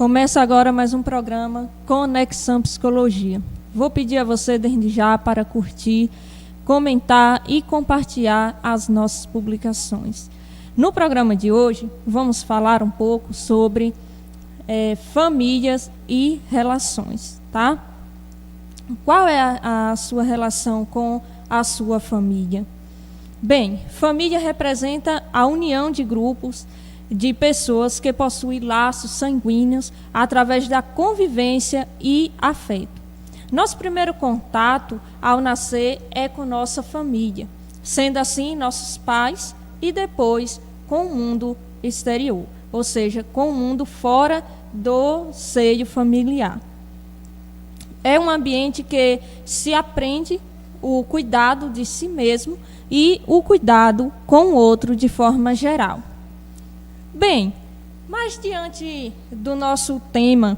Começa agora mais um programa Conexão Psicologia. Vou pedir a você desde já para curtir, comentar e compartilhar as nossas publicações. No programa de hoje, vamos falar um pouco sobre famílias e relações, tá? Qual é a sua relação com a sua família? Bem, família representa a união de grupos de pessoas que possuem laços sanguíneos através da convivência e afeto. Nosso primeiro contato ao nascer é com nossa família, sendo assim nossos pais e depois com o mundo exterior, ou seja, com o mundo fora do seio familiar. É um ambiente que se aprende o cuidado de si mesmo e o cuidado com o outro de forma geral. Bem, mas diante do nosso tema,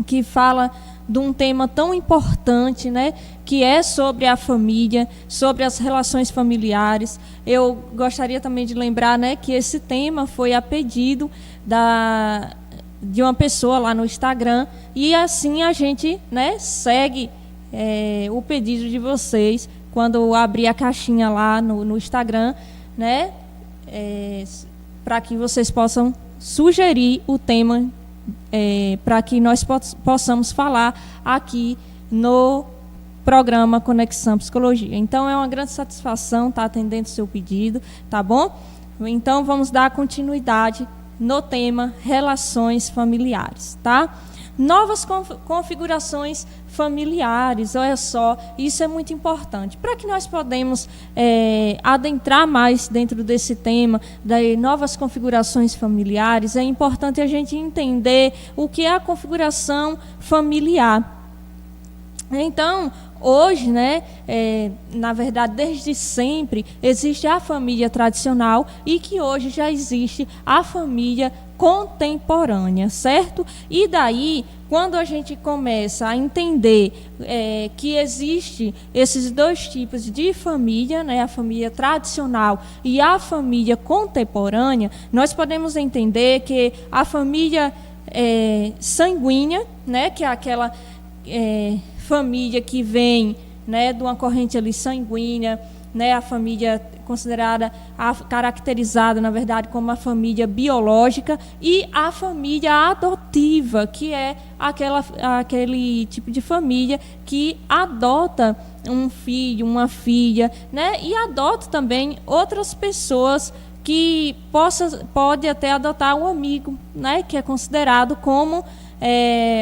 que fala de um tema tão importante, né, que é sobre a família, sobre as relações familiares, eu gostaria também de lembrar, né, que esse tema foi a pedido de uma pessoa lá no Instagram, e assim a gente, né, segue o pedido de vocês quando eu abrir a caixinha lá no Instagram, né, para que vocês possam sugerir o tema para que nós possamos falar aqui no programa Conexão Psicologia. Então, é uma grande satisfação estar atendendo o seu pedido, tá bom? Então, vamos dar continuidade no tema relações familiares, tá? Novas configurações familiares, olha só, isso é muito importante. Para que nós podemos adentrar mais dentro desse tema das novas configurações familiares, é importante a gente entender o que é a configuração familiar. Então, hoje, né, na verdade, desde sempre, existe a família tradicional e que hoje já existe a família contemporânea, certo? E daí, quando a gente começa a entender que existe esses dois tipos de família, né, a família tradicional e a família contemporânea, nós podemos entender que a família sanguínea, né, que é aquela família que vem, né, de uma corrente ali sanguínea, né, a família considerada, caracterizada, na verdade, como a família biológica, e a família adotiva, que é aquele tipo de família que adota um filho, uma filha, né, e adota também outras pessoas que pode até adotar um amigo, né, que é considerado como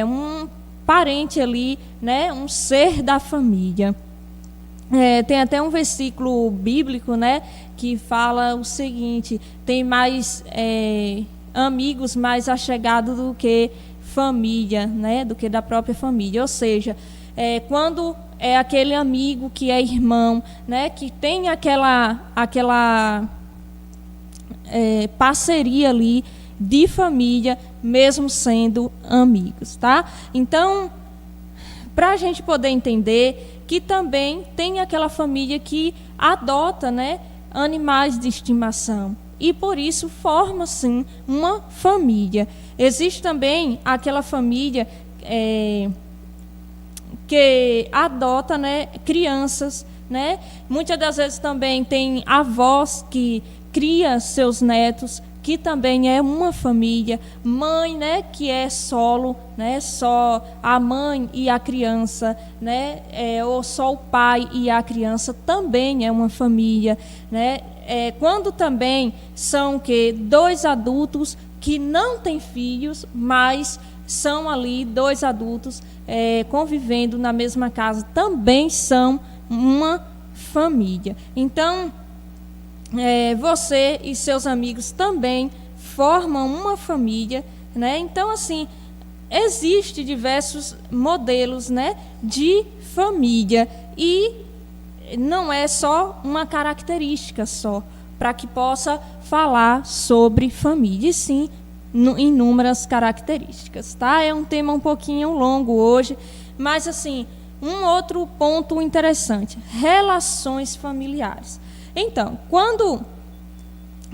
um parente ali, né, um ser da família. Tem até um versículo bíblico, né, que fala o seguinte: tem mais amigos mais achegados do que família, né, do que da própria família. Ou seja, quando é aquele amigo que é irmão, né, que tem aquela parceria ali de família, mesmo sendo amigos, tá? Então, para a gente poder entender que também tem aquela família que adota, né, animais de estimação e por isso forma sim uma família. Existe também aquela família que adota, né, crianças, né? Muitas das vezes também tem avós que cria seus netos, que também é uma família, mãe, né, que é solo, né, só a mãe e a criança, né, ou só o pai e a criança, também é uma família, né. Quando também são dois adultos que não têm filhos, mas são ali dois adultos convivendo na mesma casa, também são uma família. Então, você e seus amigos também formam uma família, né? Então, assim, existem diversos modelos, né, de família e não é só uma característica só para que possa falar sobre família, e sim inúmeras características, tá? É um tema um pouquinho longo hoje, mas, assim, um outro ponto interessante: relações familiares. Então, quando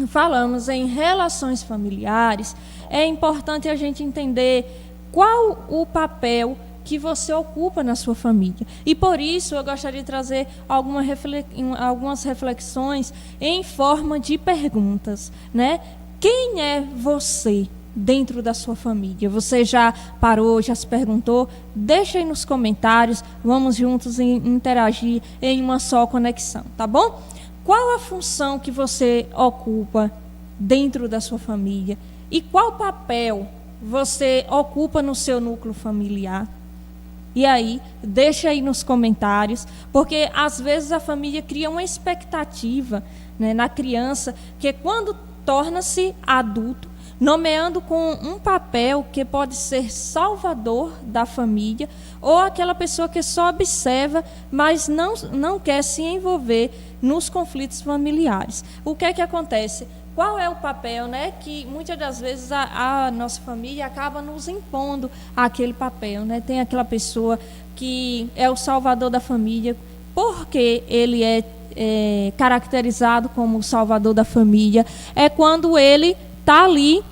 falamos em relações familiares, é importante a gente entender qual o papel que você ocupa na sua família. E por isso eu gostaria de trazer algumas reflexões em forma de perguntas, né? Quem é você dentro da sua família? Você já parou, já se perguntou? Deixa aí nos comentários, vamos juntos interagir em uma só conexão, tá bom? Qual a função que você ocupa dentro da sua família? E qual papel você ocupa no seu núcleo familiar? E aí, deixa aí nos comentários, porque às vezes a família cria uma expectativa, né, na criança, que quando torna-se adulto, nomeando com um papel que pode ser salvador da família, ou aquela pessoa que só observa, mas não quer se envolver nos conflitos familiares. O que é que acontece? Qual é o papel, né, que muitas das vezes a nossa família acaba nos impondo aquele papel, né? Tem aquela pessoa que é o salvador da família, porque ele é caracterizado como o salvador da família, é quando ele está ali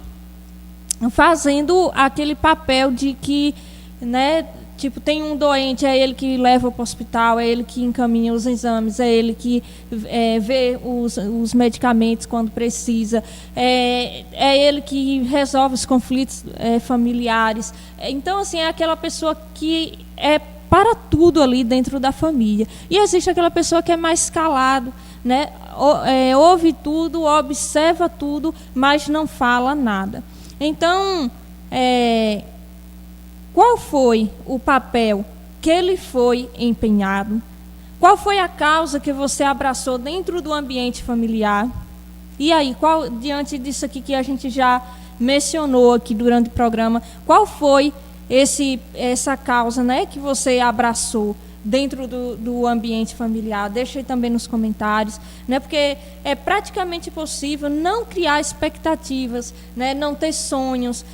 fazendo aquele papel de que, né, tipo, tem um doente, é ele que leva para o hospital, é ele que encaminha os exames, é ele que vê os medicamentos quando precisa, é ele que resolve os conflitos familiares. Então, assim, é aquela pessoa que é para tudo ali dentro da família. E existe aquela pessoa que é mais calado, né? Ouve tudo, observa tudo, mas não fala nada. Então, qual foi o papel que ele foi empenhado? Qual foi a causa que você abraçou dentro do ambiente familiar? E aí, diante disso aqui que a gente já mencionou aqui durante o programa, qual foi essa causa, né, que você abraçou dentro do ambiente familiar? Deixa aí também nos comentários, né, porque é praticamente impossível não criar expectativas, né, não ter sonhos,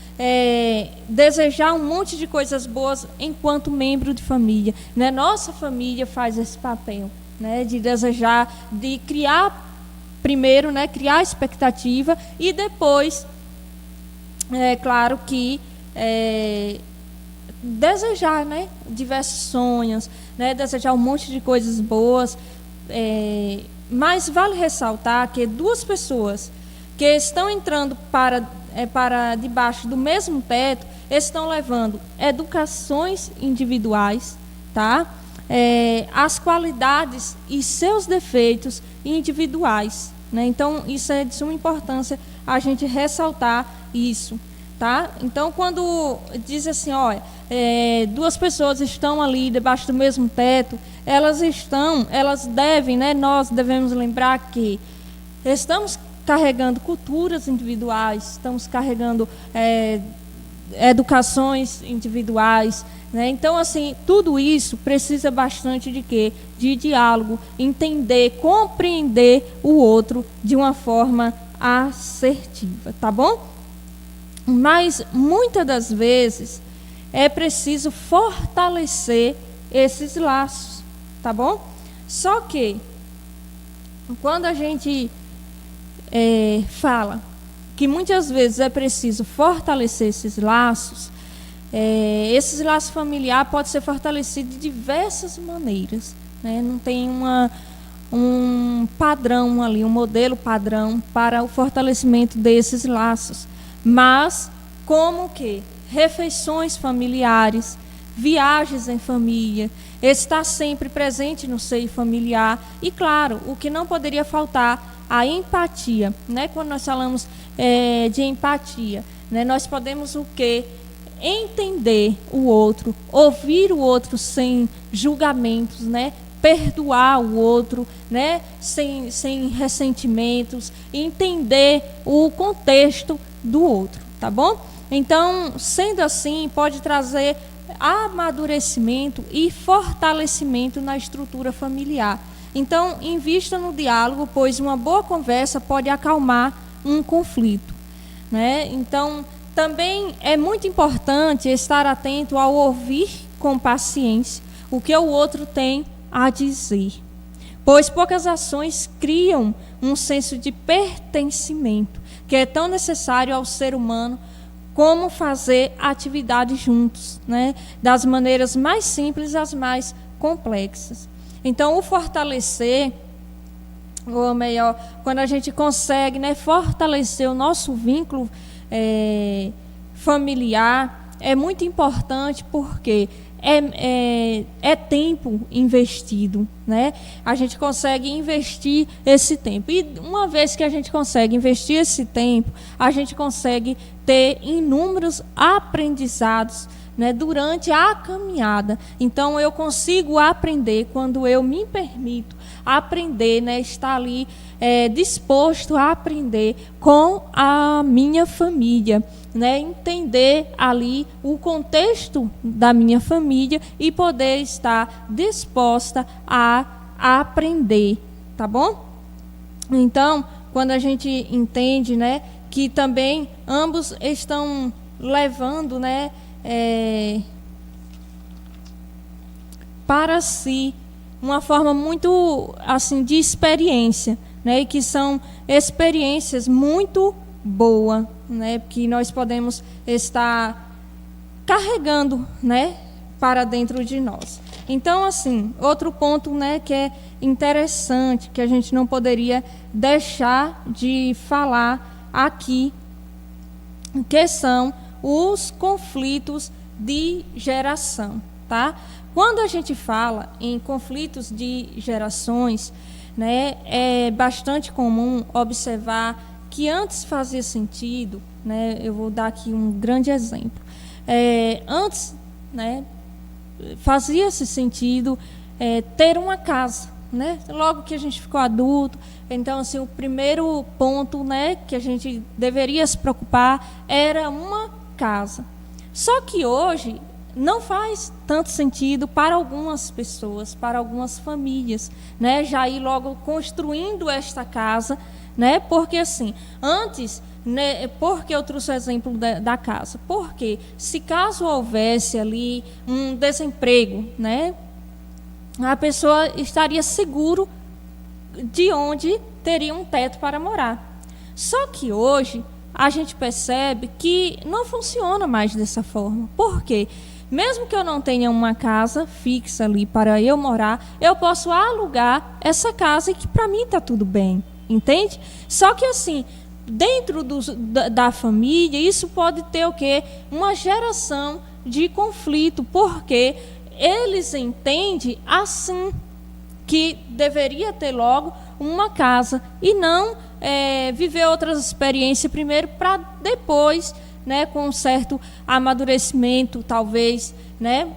desejar um monte de coisas boas enquanto membro de família, né? Nossa família faz esse papel, né, de desejar, de criar primeiro, né, criar expectativa e depois, claro que desejar, né, diversos sonhos, né, desejar um monte de coisas boas, mas vale ressaltar que duas pessoas que estão entrando para debaixo do mesmo teto estão levando educações individuais, tá? As qualidades e seus defeitos individuais, né? Então, isso é de suma importância a gente ressaltar isso. Tá? Então, quando diz assim, olha, duas pessoas estão ali debaixo do mesmo teto, elas devem, né, nós devemos lembrar que estamos carregando culturas individuais, estamos carregando educações individuais, né? Então, assim, tudo isso precisa bastante de quê? De diálogo, entender, compreender o outro de uma forma assertiva, tá bom? Mas, muitas das vezes, é preciso fortalecer esses laços, tá bom? Só que, quando a gente fala que muitas vezes é preciso fortalecer esses laços familiares podem ser fortalecidos de diversas maneiras, né? Não tem um padrão ali, um modelo padrão para o fortalecimento desses laços. Mas, como que? Refeições familiares, viagens em família, estar sempre presente no seio familiar e, claro, o que não poderia faltar, a empatia, né? Quando nós falamos de empatia, né? Nós podemos o quê? Entender o outro, ouvir o outro sem julgamentos, né? Perdoar o outro, né? Sem ressentimentos, entender o contexto do outro, tá bom? Então, sendo assim, pode trazer amadurecimento e fortalecimento na estrutura familiar. Então, invista no diálogo, pois uma boa conversa pode acalmar um conflito, né? Então, também é muito importante estar atento ao ouvir com paciência o que o outro tem a dizer. pois poucas ações criam um senso de pertencimento, que é tão necessário ao ser humano como fazer atividades juntos, né? Das maneiras mais simples às mais complexas. Então, o fortalecer, ou melhor, quando a gente consegue, né, fortalecer o nosso vínculo familiar, é muito importante porque é tempo investido, né? A gente consegue investir esse tempo. E uma vez que a gente consegue investir esse tempo, a gente consegue ter inúmeros aprendizados, né, durante a caminhada. Então, eu consigo aprender quando eu me permito aprender, né, estar ali disposto a aprender com a minha família, né, entender ali o contexto da minha família e poder estar disposta a aprender, tá bom? Então, quando a gente entende, né, que também ambos estão levando, né, para si uma forma muito assim de experiência, né, e que são experiências muito boas, né, que nós podemos estar carregando, né, para dentro de nós. Então, assim, outro ponto, né, que é interessante, que a gente não poderia deixar de falar aqui, que são os conflitos de geração, tá? Quando a gente fala em conflitos de gerações, né, é bastante comum observar que antes fazia sentido, né, eu vou dar aqui um grande exemplo. Antes, né, fazia-se sentido ter uma casa, né? Logo que a gente ficou adulto, então assim, o primeiro ponto, né, que a gente deveria se preocupar era uma casa. Só que hoje não faz tanto sentido para algumas pessoas, para algumas famílias, né, já ir logo construindo esta casa, né? Porque assim, antes, né, porque eu trouxe o exemplo da casa? Porque se caso houvesse ali um desemprego, né, a pessoa estaria seguro de onde teria um teto para morar. Só que hoje a gente percebe que não funciona mais dessa forma. Por quê? Mesmo que eu não tenha uma casa fixa ali para eu morar, eu posso alugar essa casa e que para mim está tudo bem, entende? Só que assim, dentro da família, isso pode ter o quê? Uma geração de conflito, porque eles entendem assim, que deveria ter logo uma casa e não viver outras experiências primeiro para depois, né, com um certo amadurecimento, talvez, né,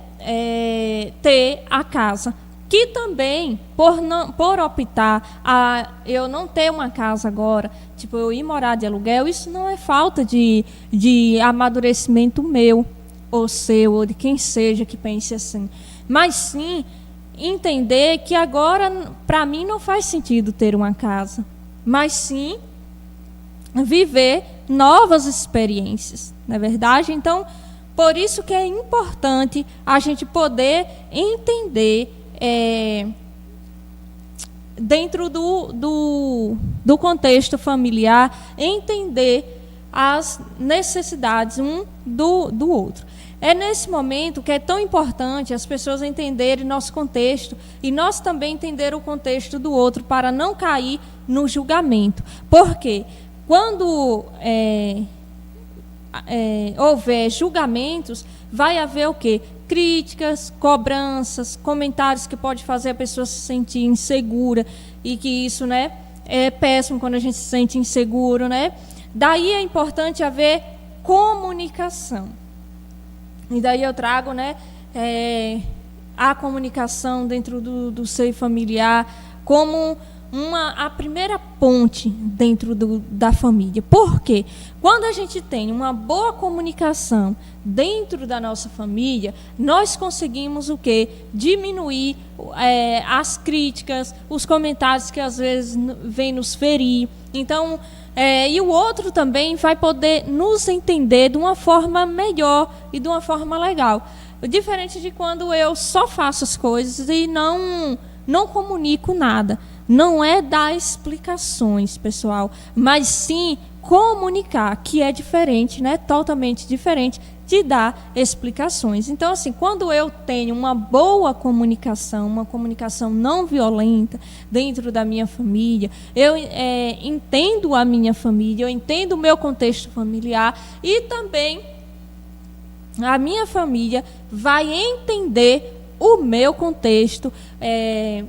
ter a casa. Que também, por optar a eu não ter uma casa agora, tipo, eu ir morar de aluguel, isso não é falta de amadurecimento meu, ou seu, ou de quem seja que pense assim. Mas sim entender que agora, para mim, não faz sentido ter uma casa, mas sim viver novas experiências, não é verdade? Então, por isso que é importante a gente poder entender, dentro do contexto familiar, entender as necessidades um do outro. É nesse momento que é tão importante as pessoas entenderem nosso contexto e nós também entender o contexto do outro para não cair no julgamento. Porque quando houver julgamentos, vai haver o quê? Críticas, cobranças, comentários que pode fazer a pessoa se sentir insegura e que isso, né, é péssimo quando a gente se sente inseguro, né? Daí é importante haver comunicação. E daí eu trago, né, a comunicação dentro do seio familiar como a primeira ponte dentro da família. Por quê? Quando a gente tem uma boa comunicação dentro da nossa família, nós conseguimos o quê? Diminuir as críticas, os comentários que às vezes vêm nos ferir. Então, e o outro também vai poder nos entender de uma forma melhor e de uma forma legal. Diferente de quando eu só faço as coisas e não não comunico nada. Não é dar explicações, pessoal, mas sim comunicar, que é diferente, né? Totalmente diferente de dar explicações. Então, assim, quando eu tenho uma boa comunicação, uma comunicação não violenta dentro da minha família, eu entendo a minha família, eu entendo o meu contexto familiar e também a minha família vai entender o meu contexto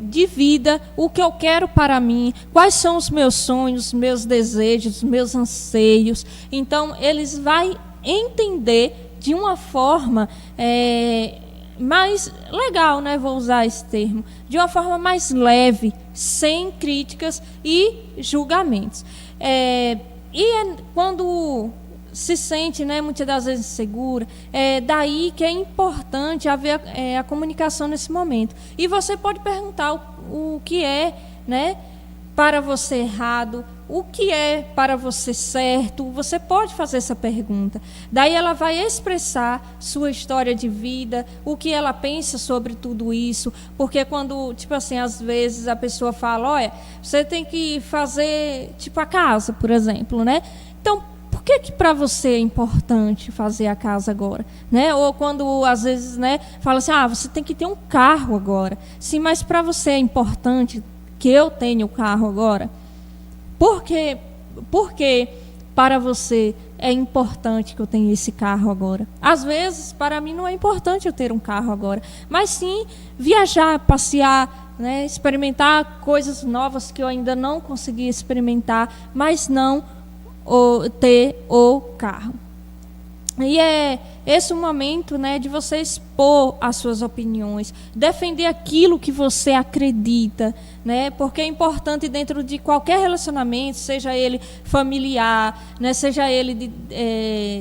de vida, o que eu quero para mim, quais são os meus sonhos, meus desejos, meus anseios. Então, eles vão entender de uma forma mais legal, né? Vou usar esse termo, de uma forma mais leve, sem críticas e julgamentos. Quando se sente, né, muitas das vezes insegura, daí que é importante haver a comunicação nesse momento. E você pode perguntar o que é, né, para você errado, o que é para você certo. Você pode fazer essa pergunta. Daí ela vai expressar sua história de vida, o que ela pensa sobre tudo isso, porque quando, tipo assim, às vezes a pessoa fala, olha, você tem que fazer, tipo, a casa, por exemplo, né? Então, por que para você é importante fazer a casa agora? Né? Ou quando, às vezes, né, fala assim, você tem que ter um carro agora. Sim, mas para você é importante que eu tenha o carro agora? Por que para você é importante que eu tenha esse carro agora? Às vezes, para mim, não é importante eu ter um carro agora, mas sim viajar, passear, né, experimentar coisas novas que eu ainda não consegui experimentar, mas não ter o carro. E é esse o momento, né, de você expor as suas opiniões, defender aquilo que você acredita, né, porque é importante dentro de qualquer relacionamento, seja ele familiar, né, seja ele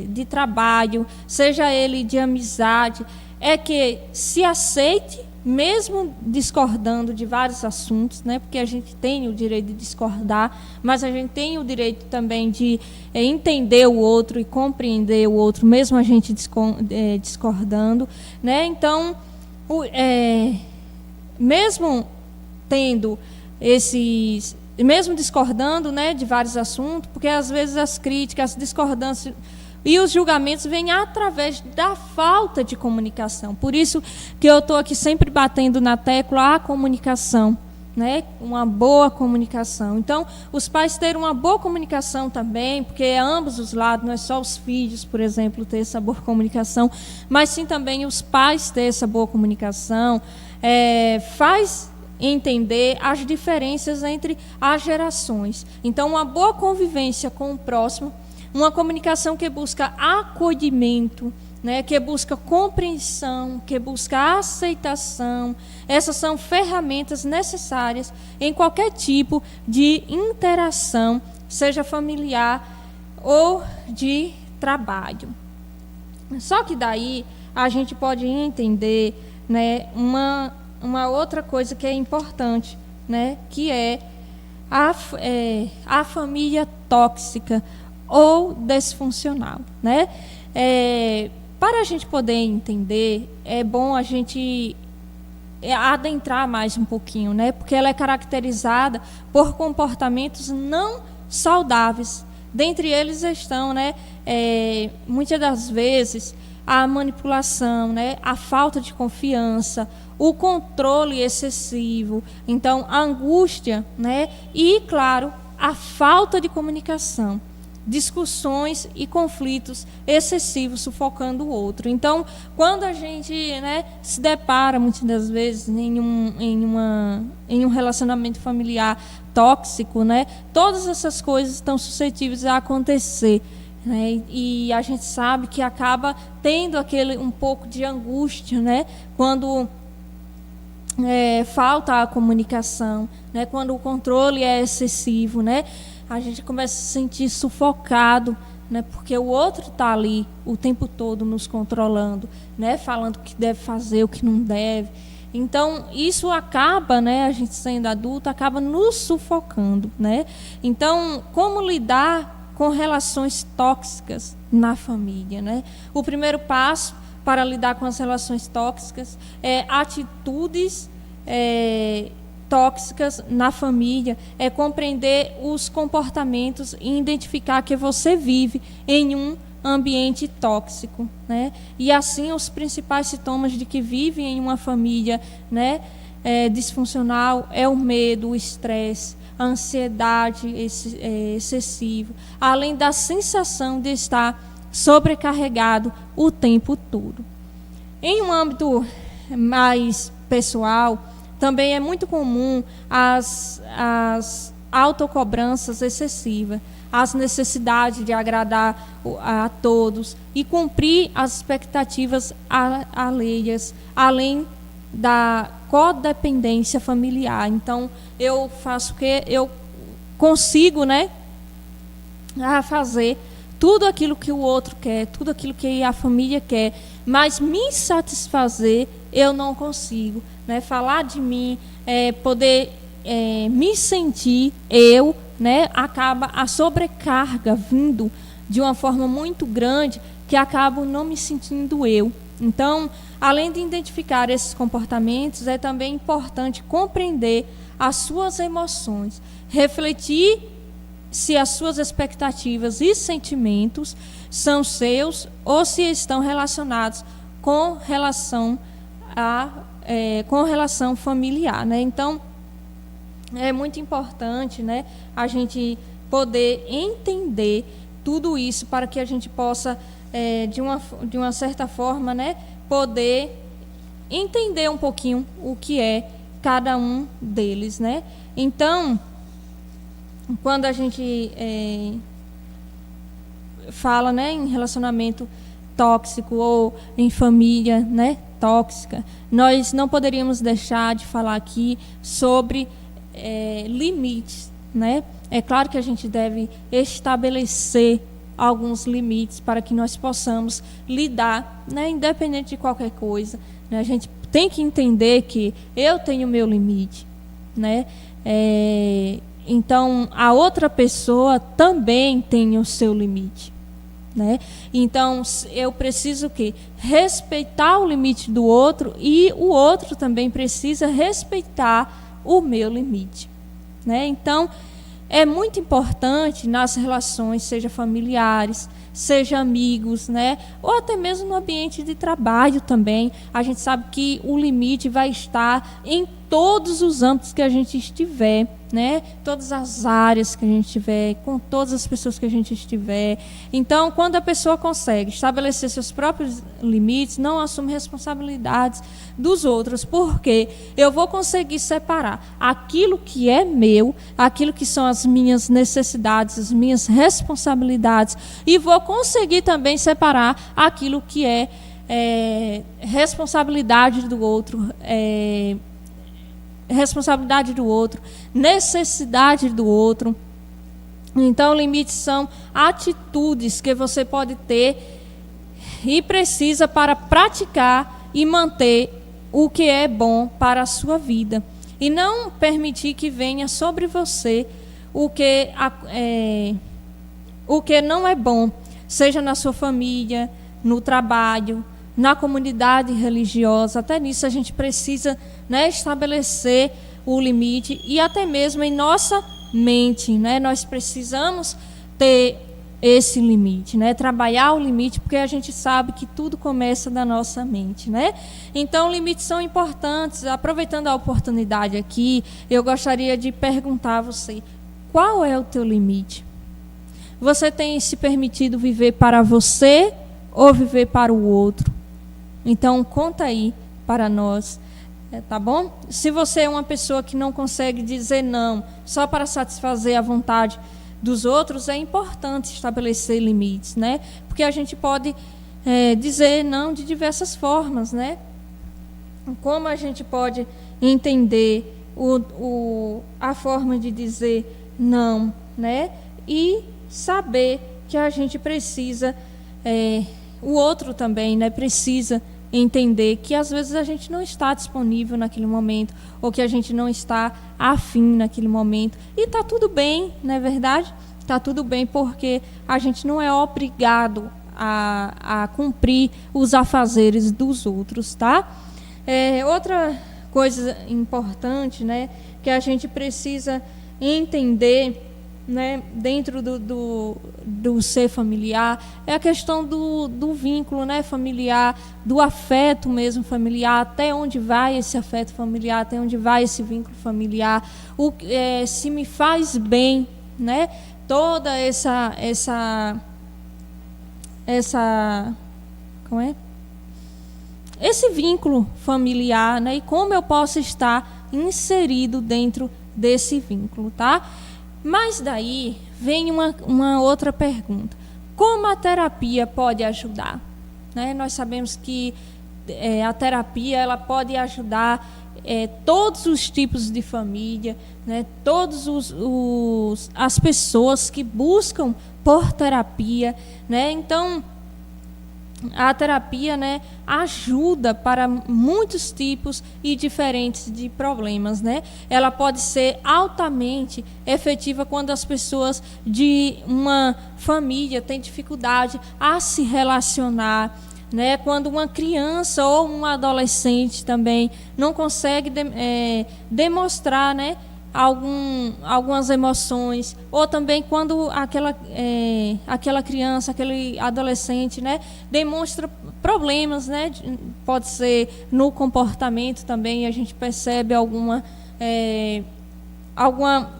de trabalho, seja ele de amizade, é que se aceite, mesmo discordando de vários assuntos, né, porque a gente tem o direito de discordar, mas a gente tem o direito também de entender o outro e compreender o outro, mesmo a gente discordando, né? Então, mesmo tendo mesmo discordando, né, de vários assuntos, porque às vezes as críticas, as discordâncias e os julgamentos vêm através da falta de comunicação. Por isso que eu estou aqui sempre batendo na tecla a comunicação, né? Uma boa comunicação. Então, os pais terem uma boa comunicação também, porque é ambos os lados, não é só os filhos, por exemplo, ter essa boa comunicação, mas sim também os pais ter essa boa comunicação, faz entender as diferenças entre as gerações. Então, uma boa convivência com o próximo, uma comunicação que busca acolhimento, né, que busca compreensão, que busca aceitação. Essas são ferramentas necessárias em qualquer tipo de interação, seja familiar ou de trabalho. Só que daí a gente pode entender, né, uma outra coisa que é importante, né, que é a família tóxica ou disfuncional, né? Para a gente poder entender, é bom a gente adentrar mais um pouquinho, né? Porque ela é caracterizada por comportamentos não saudáveis. Dentre eles estão, né, muitas das vezes, a manipulação, né, a falta de confiança, o controle excessivo, então a angústia, né, e, claro, a falta de comunicação. Discussões e conflitos excessivos sufocando o outro. Então, quando a gente, né, se depara muitas das vezes em um relacionamento familiar tóxico, né, todas essas coisas estão suscetíveis a acontecer, né, e a gente sabe que acaba tendo um pouco de angústia, né, quando falta a comunicação, né, quando o controle é excessivo, né, a gente começa a se sentir sufocado, né, porque o outro está ali o tempo todo nos controlando, né, falando o que deve fazer, o que não deve. Então, isso acaba, né, a gente sendo adulto, acaba nos sufocando, né? Então, como lidar com relações tóxicas na família, né? O primeiro passo para lidar com as relações tóxicas é atitudes tóxicas na família, é compreender os comportamentos e identificar que você vive em um ambiente tóxico, né? E assim os principais sintomas de que vive em uma família, né, disfuncional é o medo, o estresse, a ansiedade excessiva, além da sensação de estar sobrecarregado o tempo todo. Em um âmbito mais pessoal, também é muito comum as autocobranças excessivas, as necessidades de agradar a todos e cumprir as expectativas alheias, além da codependência familiar. Então, eu faço o que eu consigo, né, fazer tudo aquilo que o outro quer, tudo aquilo que a família quer, mas me satisfazer eu não consigo, né? Falar de mim, poder me sentir eu, né? Acaba a sobrecarga vindo de uma forma muito grande que acabo não me sentindo eu. Então, além de identificar esses comportamentos, é também importante compreender as suas emoções, refletir se as suas expectativas e sentimentos são seus ou se estão relacionados com relação familiar, né? Então, é muito importante, né, a gente poder entender tudo isso para que a gente possa, de uma certa forma, né, poder entender um pouquinho o que é cada um deles, né? Então, quando a gente fala, né, em relacionamento tóxico ou em família, né, tóxica, nós não poderíamos deixar de falar aqui sobre limites, né? É claro que a gente deve estabelecer alguns limites para que nós possamos lidar, né, independente de qualquer coisa, né? A gente tem que entender que eu tenho meu limite, né? Então, a outra pessoa também tem o seu limite, né? Então, eu preciso respeitar o limite do outro e o outro também precisa respeitar o meu limite, né? Então, é muito importante nas relações, seja familiares, seja amigos, né? Ou até mesmo no ambiente de trabalho também. A gente sabe que o limite vai estar em todos os âmbitos que a gente estiver, né? Todas as áreas que a gente tiver, com todas as pessoas que a gente estiver. Então, quando a pessoa consegue estabelecer seus próprios limites, não assume responsabilidades dos outros, porque eu vou conseguir separar aquilo que é meu, aquilo que são as minhas necessidades, as minhas responsabilidades, e vou conseguir também separar aquilo que é responsabilidade do outro, necessidade do outro. Então, limites são atitudes que você pode ter e precisa para praticar e manter o que é bom para a sua vida. E não permitir que venha sobre você o que não é bom, seja na sua família, no trabalho, na comunidade religiosa. Até nisso a gente precisa, né, estabelecer o limite, e até mesmo em nossa mente, né, nós precisamos ter esse limite, né, trabalhar o limite, porque a gente sabe que tudo começa da nossa mente, né? Então, limites são importantes. Aproveitando a oportunidade aqui, eu gostaria de perguntar a você: qual é o teu limite? Você tem se permitido viver para você ou viver para o outro? Então, conta aí para nós, tá bom? Se você é uma pessoa que não consegue dizer não só para satisfazer a vontade dos outros, é importante estabelecer limites, né? Porque a gente pode dizer não de diversas formas, né? Como a gente pode entender a forma de dizer não, né? E saber que a gente precisa, o outro também, né, precisa entender que às vezes a gente não está disponível naquele momento, ou que a gente não está afim naquele momento. E está tudo bem, não é verdade? Está tudo bem, porque a gente não é obrigado a cumprir os afazeres dos outros, tá? Outra coisa importante, né, que a gente precisa entender, né, dentro do ser familiar, é a questão do vínculo, né, familiar, do afeto mesmo familiar, até onde vai esse afeto familiar, até onde vai esse vínculo familiar, se me faz bem, né, toda essa como é? Esse vínculo familiar, né, e como eu posso estar inserido dentro desse vínculo, tá? Mas daí vem uma outra pergunta. Como a terapia pode ajudar? Né? Nós sabemos que a terapia ela pode ajudar todos os tipos de família, né? Todos as pessoas que buscam por terapia, né? Então, a terapia, né, ajuda para muitos tipos e diferentes de problemas, né? Ela pode ser altamente efetiva quando as pessoas de uma família têm dificuldade a se relacionar, né? Quando uma criança ou um adolescente também não consegue demonstrar, né, algumas emoções, ou também quando aquela criança, aquele adolescente, né, demonstra problemas, né, pode ser no comportamento também, a gente percebe alguma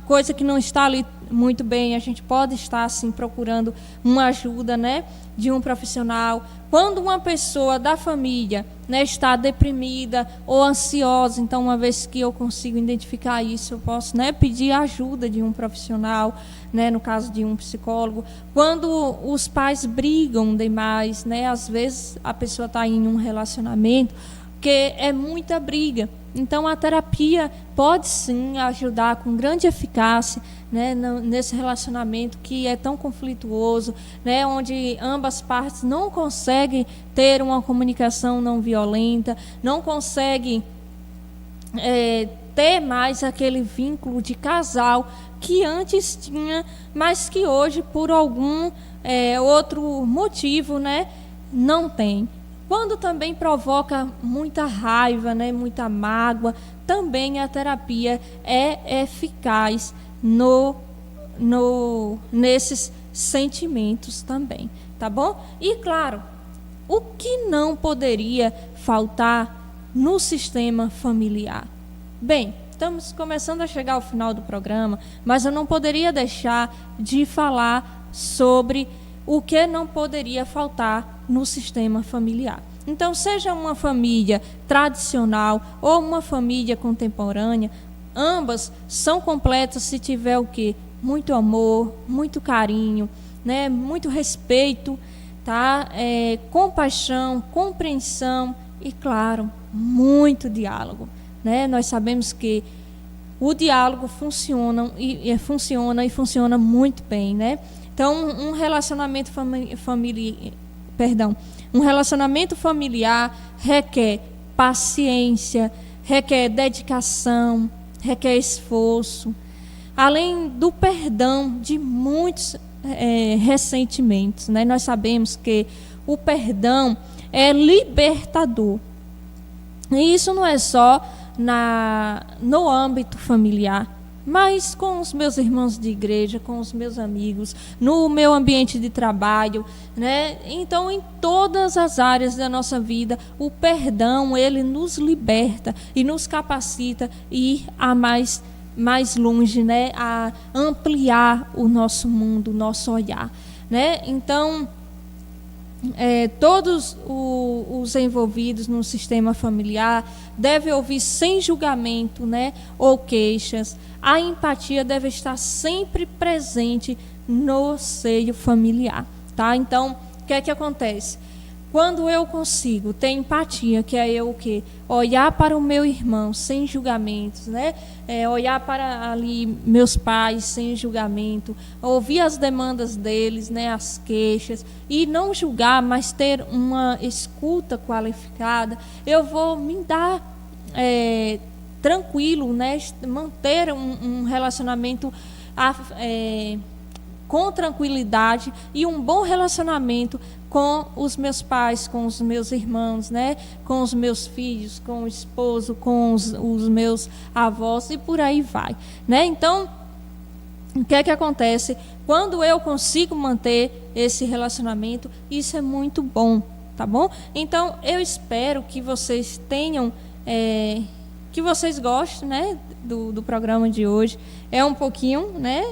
coisa que não está ali muito bem, a gente pode estar assim procurando uma ajuda, né, de um profissional. Quando uma pessoa da família, né, está deprimida ou ansiosa, então uma vez que eu consigo identificar isso, eu posso, né, pedir ajuda de um profissional, né, no caso de um psicólogo. Quando os pais brigam demais, né, às vezes a pessoa está em um relacionamento que é muita briga. Então, a terapia pode sim ajudar com grande eficácia, né, nesse relacionamento que é tão conflituoso, né, onde ambas partes não conseguem ter uma comunicação não violenta, não conseguem ter mais aquele vínculo de casal que antes tinha, mas que hoje, por algum outro motivo, né, não tem. Quando também provoca muita raiva, né, muita mágoa, também a terapia é eficaz nesses sentimentos também, tá bom? E claro, o que não poderia faltar no sistema familiar? Bem, estamos começando a chegar ao final do programa, mas eu não poderia deixar de falar sobre o que não poderia faltar no sistema familiar. Então, seja uma família tradicional ou uma família contemporânea, ambas são completas se tiver o quê? Muito amor, muito carinho, né? Muito respeito, tá? Compaixão, compreensão e, claro, muito diálogo, né? Nós sabemos que o diálogo funciona muito bem, né? Então, um relacionamento familiar requer paciência, requer dedicação, requer esforço, além do perdão de muitos ressentimentos, né? Nós sabemos que o perdão é libertador. E isso não é só no âmbito familiar, mas com os meus irmãos de igreja, com os meus amigos, no meu ambiente de trabalho, né? Então, em todas as áreas da nossa vida, o perdão, ele nos liberta e nos capacita a ir mais longe, né? A ampliar o nosso mundo, o nosso olhar, né? Então, todos os envolvidos no sistema familiar devem ouvir sem julgamento, né, ou queixas. A empatia deve estar sempre presente no seio familiar, tá? Então, o que é que acontece? Quando eu consigo ter empatia, que é eu o quê? Olhar para o meu irmão sem julgamentos, né? Olhar para ali meus pais sem julgamento, ouvir as demandas deles, né? As queixas, e não julgar, mas ter uma escuta qualificada, eu vou me dar tranquilo, né? Manter um relacionamento com tranquilidade e um bom relacionamento com os meus pais, com os meus irmãos, né? Com os meus filhos, com o esposo, com os meus avós e por aí vai, né? Então, o que é que acontece? Quando eu consigo manter esse relacionamento, isso é muito bom, tá bom? Então, eu espero que vocês tenham, que vocês gostem, né, do programa de hoje. É um pouquinho, né?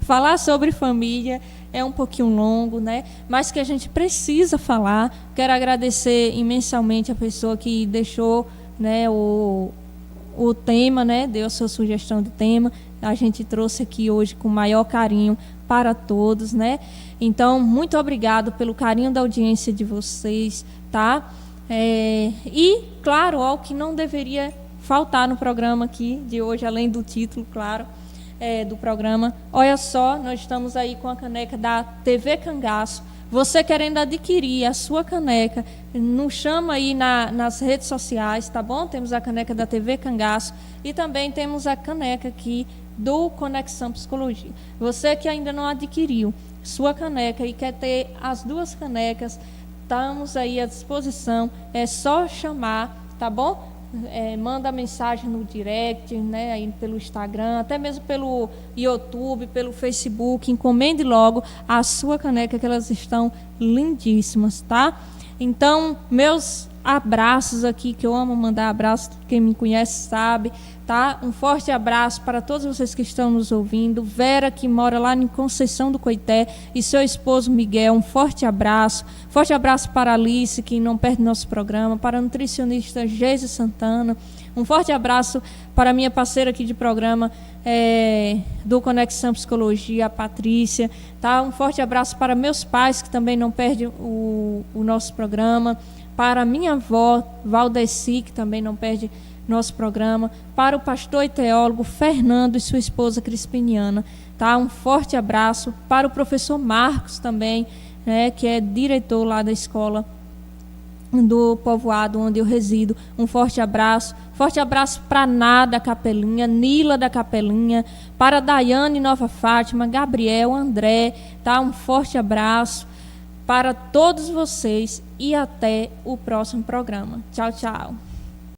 Falar sobre família é um pouquinho longo, né? Mas que a gente precisa falar. Quero agradecer imensamente a pessoa que deixou, né, o tema, né? Deu a sua sugestão de tema. A gente trouxe aqui hoje com o maior carinho para todos, né? Então, muito obrigado pelo carinho da audiência de vocês, tá? E, claro, o que não deveria faltar no programa aqui de hoje, além do título, claro, do programa. Olha só, nós estamos aí com a caneca da TV Cangaço. Você querendo adquirir a sua caneca, nos chama aí nas redes sociais, tá bom? Temos a caneca da TV Cangaço e também temos a caneca aqui do Conexão Psicologia. Você que ainda não adquiriu sua caneca e quer ter as duas canecas, estamos aí à disposição. É só chamar, tá bom? Manda mensagem no direct, né, aí pelo Instagram, até mesmo pelo YouTube, pelo Facebook. Encomende logo a sua caneca, que elas estão lindíssimas, tá? Então, meus abraços aqui, que eu amo mandar abraços, quem me conhece sabe, tá? Um forte abraço para todos vocês que estão nos ouvindo. Vera, que mora lá em Conceição do Coité, e seu esposo Miguel, um forte abraço. Forte abraço para a Alice, que não perde nosso programa, para a nutricionista Geise Santana. Um forte abraço para a minha parceira aqui de programa do Conexão Psicologia, a Patrícia, tá? Um forte abraço para meus pais, que também não perdem o nosso programa, para a minha avó, Valdeci, que também não perde nosso programa, para o pastor e teólogo Fernando e sua esposa Crispiniana, tá? Um forte abraço para o professor Marcos também, né, que é diretor lá da escola do povoado onde eu resido. Um forte abraço para Ná da Capelinha, Nila da Capelinha, para Daiane Nova Fátima, Gabriel, André, tá? Um forte abraço para todos vocês e até o próximo programa. Tchau, tchau.